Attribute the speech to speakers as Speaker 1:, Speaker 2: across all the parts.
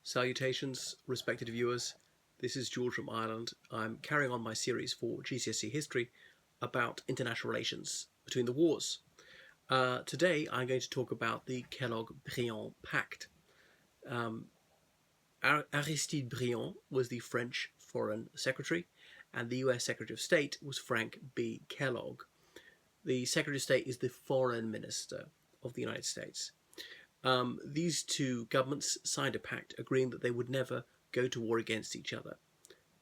Speaker 1: Salutations, respected viewers. This is George from Ireland. I'm carrying on my series for GCSE History about international relations between the wars. Today, I'm going to talk about the Kellogg-Briand Pact. Aristide Briand was the French Foreign Secretary, and the US Secretary of State was Frank B. Kellogg. The Secretary of State is the Foreign Minister of the United States. These two governments signed a pact agreeing that they would never go to war against each other.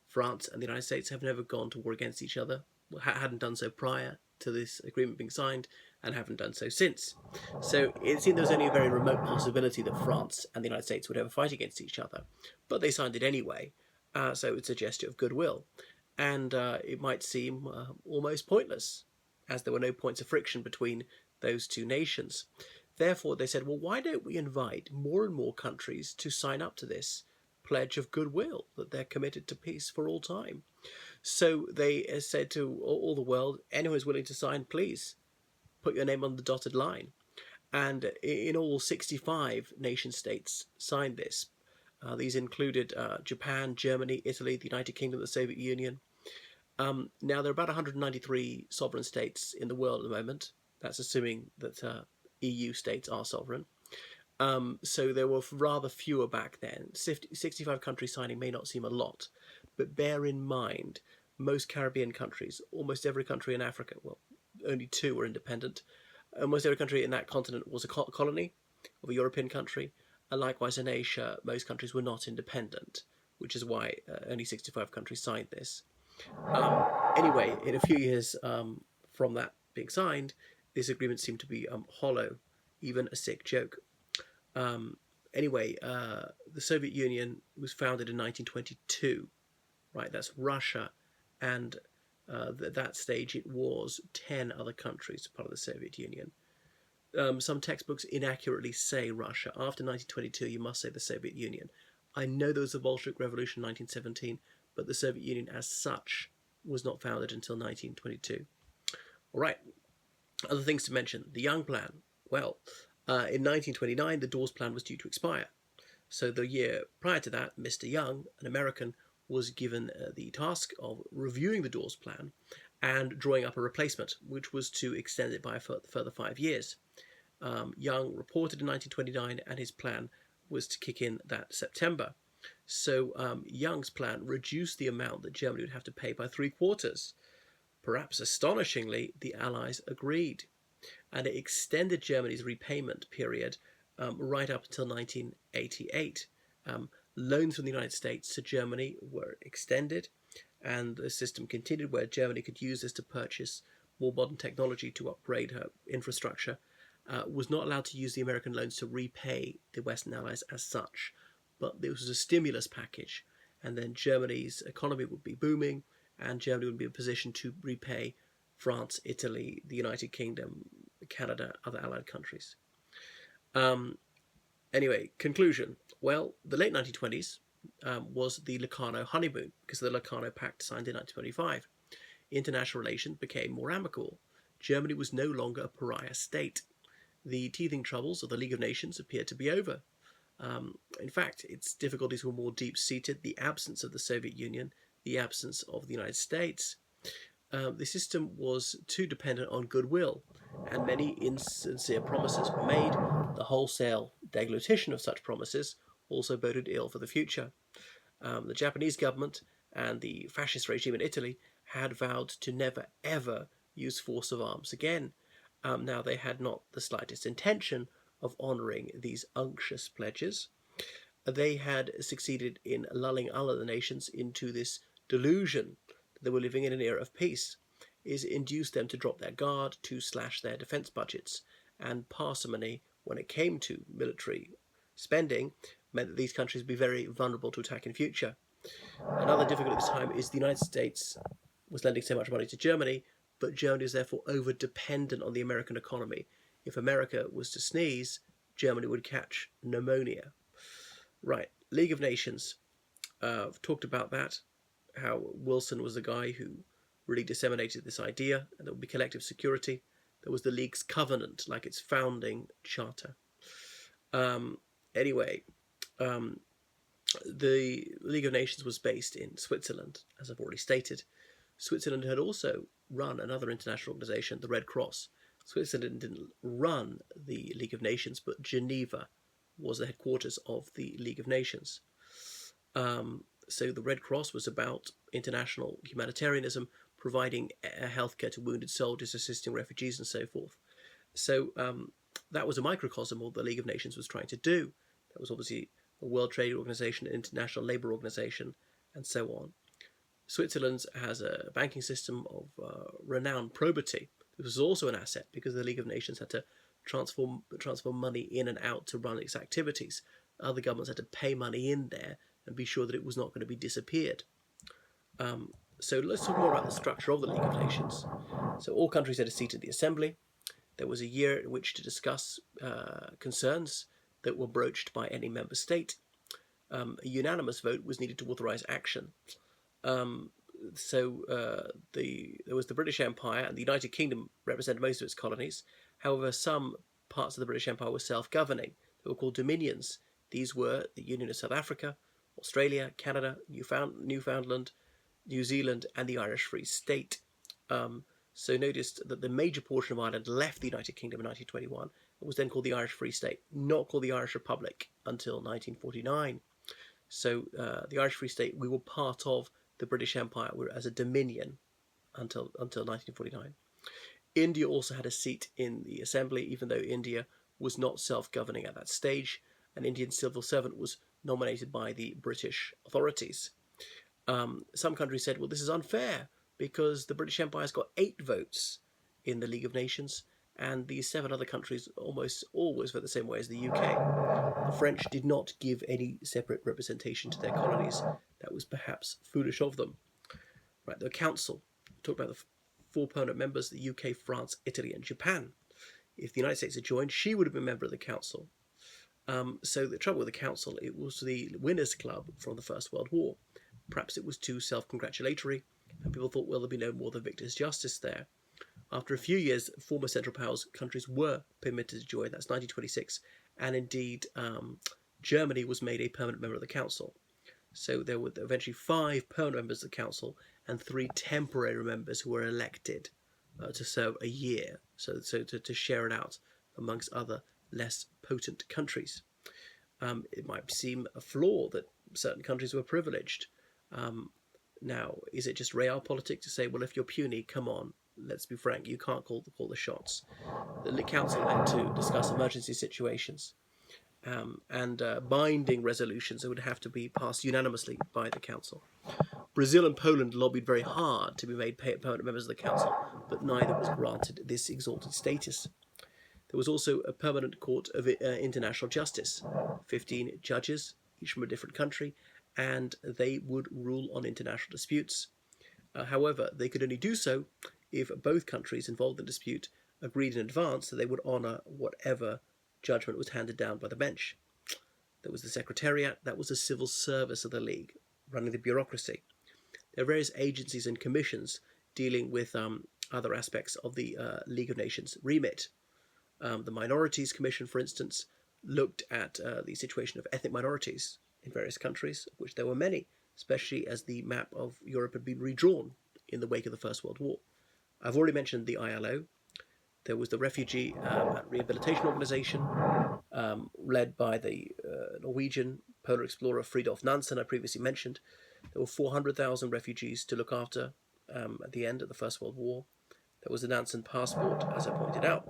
Speaker 1: France and the United States have never gone to war against each other, hadn't done so prior to this agreement being signed, and haven't done so since. So it seemed there was only a very remote possibility that France and the United States would ever fight against each other. But they signed it anyway, so it's a gesture of goodwill. And it might seem almost pointless, as there were no points of friction between those two nations. Therefore, they said, well, why don't we invite more and more countries to sign up to this pledge of goodwill, that they're committed to peace for all time? So they said to all the world, anyone who's willing to sign, please put your name on the dotted line. And in all, 65 nation states signed this. These included Japan, Germany, Italy, the United Kingdom, the Soviet Union. Now, there are about 193 sovereign states in the world at the moment. That's assuming that EU states are sovereign. So there were rather fewer back then. 65 countries signing may not seem a lot, but bear in mind, most Caribbean countries, almost every country in Africa, well, only 2 were independent. Almost every country in that continent was a colony of a European country, and likewise in Asia, most countries were not independent, which is why only 65 countries signed this. Anyway, in a few years from that being signed, this agreement seemed to be hollow, even a sick joke. Anyway, the Soviet Union was founded in 1922, right? That's Russia, and at that stage it was 10 other countries part of the Soviet Union. Some textbooks inaccurately say Russia. After 1922, you must say the Soviet Union. I know there was the Bolshevik Revolution in 1917, but the Soviet Union as such was not founded until 1922. All right. Other things to mention. The Young Plan. Well, in 1929, the Dawes Plan was due to expire. So the year prior to that, Mr. Young, an American, was given the task of reviewing the Dawes Plan and drawing up a replacement, which was to extend it by a further 5 years. Young reported in 1929, and his plan was to kick in that September. So Young's plan reduced the amount that Germany would have to pay by 3/4. Perhaps astonishingly, the Allies agreed, and it extended Germany's repayment period right up until 1988. Loans from the United States to Germany were extended, and the system continued where Germany could use this to purchase more modern technology to upgrade her infrastructure. Was not allowed to use the American loans to repay the Western Allies as such, but this was a stimulus package, and then Germany's economy would be booming, and Germany would be in a position to repay France, Italy, the United Kingdom, Canada, other allied countries. Anyway, conclusion. Well, the late 1920s was the Locarno honeymoon, because of the Locarno Pact signed in 1925. International relations became more amicable. Germany was no longer a pariah state. The teething troubles of the League of Nations appeared to be over. In fact, its difficulties were more deep-seated. The absence of the Soviet Union, the absence of the United States. The system was too dependent on goodwill, and many insincere promises were made. The wholesale deglutition of such promises also boded ill for the future. The Japanese government and the fascist regime in Italy had vowed to never, ever use force of arms again. Now, they had not the slightest intention of honouring these unctuous pledges. They had succeeded in lulling other nations into this delusion that they were living in an era of peace. It induced them to drop their guard, to slash their defence budgets, and parsimony, when it came to military spending, meant that these countries would be very vulnerable to attack in future. Another difficulty at this time is the United States was lending so much money to Germany, but Germany is therefore over-dependent on the American economy. If America was to sneeze, Germany would catch pneumonia. Right, League of Nations. I've talked about that, how Wilson was the guy who really disseminated this idea, and there would be collective security. There was the League's covenant, like its founding charter. Anyway, The League of Nations was based in Switzerland, as I've already stated. Switzerland had also run another international organisation, the Red Cross. Switzerland didn't run the League of Nations, but Geneva was the headquarters of the League of Nations. So the Red Cross was about international humanitarianism, providing healthcare to wounded soldiers, assisting refugees, and so forth. So that was a microcosm of what the League of Nations was trying to do. That was obviously a World Trade Organization, an International Labour Organization, and so on. Switzerland has a banking system of renowned probity. This was also an asset because the League of Nations had to transfer money in and out to run its activities. Other governments had to pay money in there and be sure that it was not going to be disappeared. So let's talk more about the structure of the League of Nations. So all countries had a seat at the Assembly. There was a year in which to discuss concerns that were broached by any member state. A unanimous vote was needed to authorise action. There was the British Empire, and the United Kingdom represented most of its colonies. However, some parts of the British Empire were self-governing. They were called dominions. These were the Union of South Africa, Australia, Canada, Newfoundland, New Zealand, and the Irish Free State. So noticed that the major portion of Ireland left the United Kingdom in 1921. It was then called the Irish Free State, not called the Irish Republic until 1949. So the Irish Free State, we were part of the British Empire as a dominion until 1949. India also had a seat in the Assembly, even though India was not self-governing at that stage. An Indian civil servant was nominated by the British authorities. Some countries said, well, this is unfair because the British Empire's got 8 votes in the League of Nations, and these 7 other countries almost always vote the same way as the UK. The French did not give any separate representation to their colonies. That was perhaps foolish of them. Right, the Council. Talk about the 4 permanent members, the UK, France, Italy, and Japan. If the United States had joined, she would have been a member of the Council. So the trouble with the Council, it was the winners' club from the First World War. Perhaps it was too self-congratulatory, and people thought, well, there'll be no more than victor's justice there. After a few years, former Central Powers countries were permitted to join. That's 1926, and indeed Germany was made a permanent member of the Council. So there were eventually 5 permanent members of the Council and 3 temporary members who were elected to serve a year, so to share it out amongst other less potent countries. It might seem a flaw that certain countries were privileged. Now, is it just realpolitik to say, well, if you're puny, come on, let's be frank, you can't call the shots. The Council had to discuss emergency situations and binding resolutions that would have to be passed unanimously by the Council. Brazil and Poland lobbied very hard to be made permanent members of the Council, but neither was granted this exalted status. There was also a permanent court of international justice, 15 judges, each from a different country, and they would rule on international disputes. However, they could only do so if both countries involved in the dispute agreed in advance that they would honour whatever judgment was handed down by the bench. There was the Secretariat, that was the civil service of the League, running the bureaucracy. There are various agencies and commissions dealing with other aspects of the League of Nations remit. The Minorities Commission, for instance, looked at the situation of ethnic minorities in various countries, of which there were many, especially as the map of Europe had been redrawn in the wake of the First World War. I've already mentioned the ILO. There was the Refugee Rehabilitation Organization, led by the Norwegian polar explorer Fridtjof Nansen, I previously mentioned. There were 400,000 refugees to look after at the end of the First World War. There was the Nansen Passport, as I pointed out.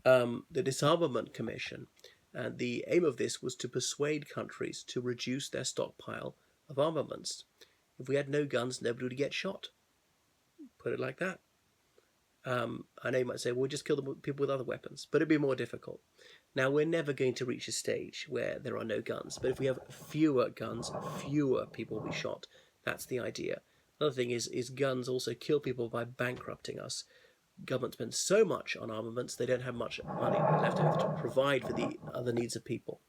Speaker 1: The Disarmament Commission, and the aim of this was to persuade countries to reduce their stockpile of armaments. If we had no guns, nobody would get shot. Put it like that. I know you might say, well, just kill people with other weapons, but it'd be more difficult. Now, we're never going to reach a stage where there are no guns, but if we have fewer guns, fewer people will be shot. That's the idea. Another thing is guns also kill people by bankrupting us. Government spends so much on armaments, they don't have much money left over to provide for the other needs of people.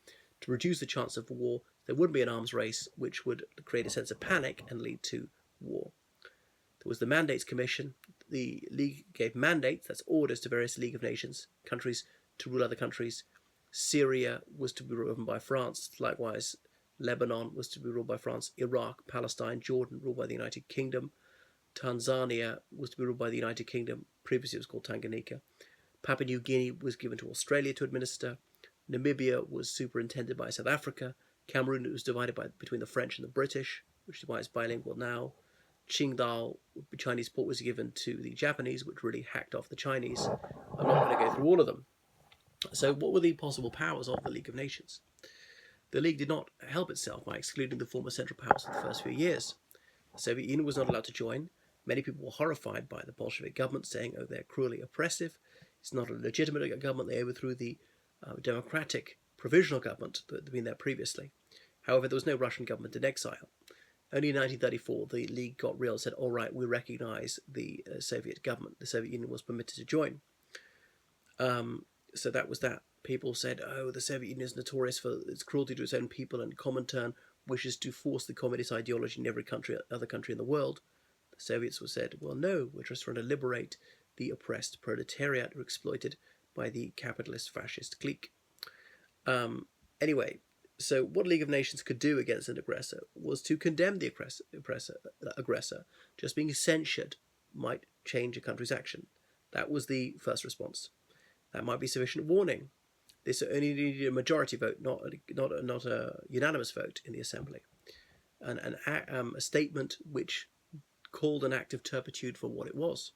Speaker 1: To reduce the chance of war, there wouldn't be an arms race, which would create a sense of panic and lead to war. There was the Mandates Commission. The League gave mandates, that's orders, to various League of Nations countries to rule other countries. Syria was to be ruled by France, likewise Lebanon was to be ruled by France. Iraq, Palestine, Jordan ruled by the United Kingdom. Tanzania was to be ruled by the United Kingdom. Previously it was called Tanganyika. Papua New Guinea was given to Australia to administer. Namibia was superintended by South Africa. Cameroon was divided between the French and the British, which is why it's bilingual now. Qingdao, the Chinese port, was given to the Japanese, which really hacked off the Chinese. I'm not going to go through all of them. So what were the possible powers of the League of Nations? The League did not help itself by excluding the former Central Powers for the first few years. The Soviet Union was not allowed to join. Many people were horrified by the Bolshevik government, saying, oh, they're cruelly oppressive. It's not a legitimate government. They overthrew the democratic provisional government that had been there previously. However, there was no Russian government in exile. Only in 1934, the League got real and said, all right, we recognize the Soviet government. The Soviet Union was permitted to join. So that was that. People said, oh, the Soviet Union is notorious for its cruelty to its own people and Comintern wishes to force the communist ideology in every other country in the world. The Soviets were said, well, no, we're just trying to liberate the oppressed proletariat who are exploited by the capitalist fascist clique. Anyway, so what League of Nations could do against an aggressor was to condemn the aggressor. Just being censured might change a country's action. That was the first response. That might be sufficient warning. This only needed a majority vote, not a unanimous vote in the Assembly. And a statement which called an act of turpitude for what it was.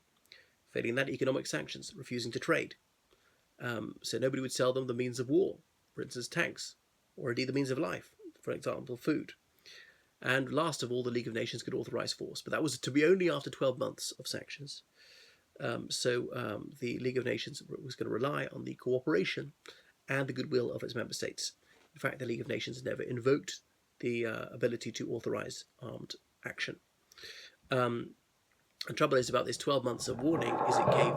Speaker 1: Failing that, economic sanctions, refusing to trade. So nobody would sell them the means of war, for instance, tanks, or indeed the means of life, for example, food. And last of all, the League of Nations could authorize force, but that was to be only after 12 months of sanctions. The League of Nations was going to rely on the cooperation and the goodwill of its member states. In fact, the League of Nations never invoked the ability to authorize armed action. The trouble is about this 12 months of warning is it gave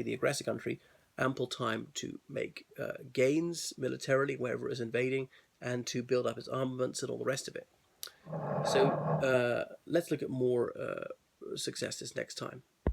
Speaker 1: the aggressor country, ample time to make gains militarily wherever it was invading and to build up its armaments and all the rest of it. So let's look at more successes next time.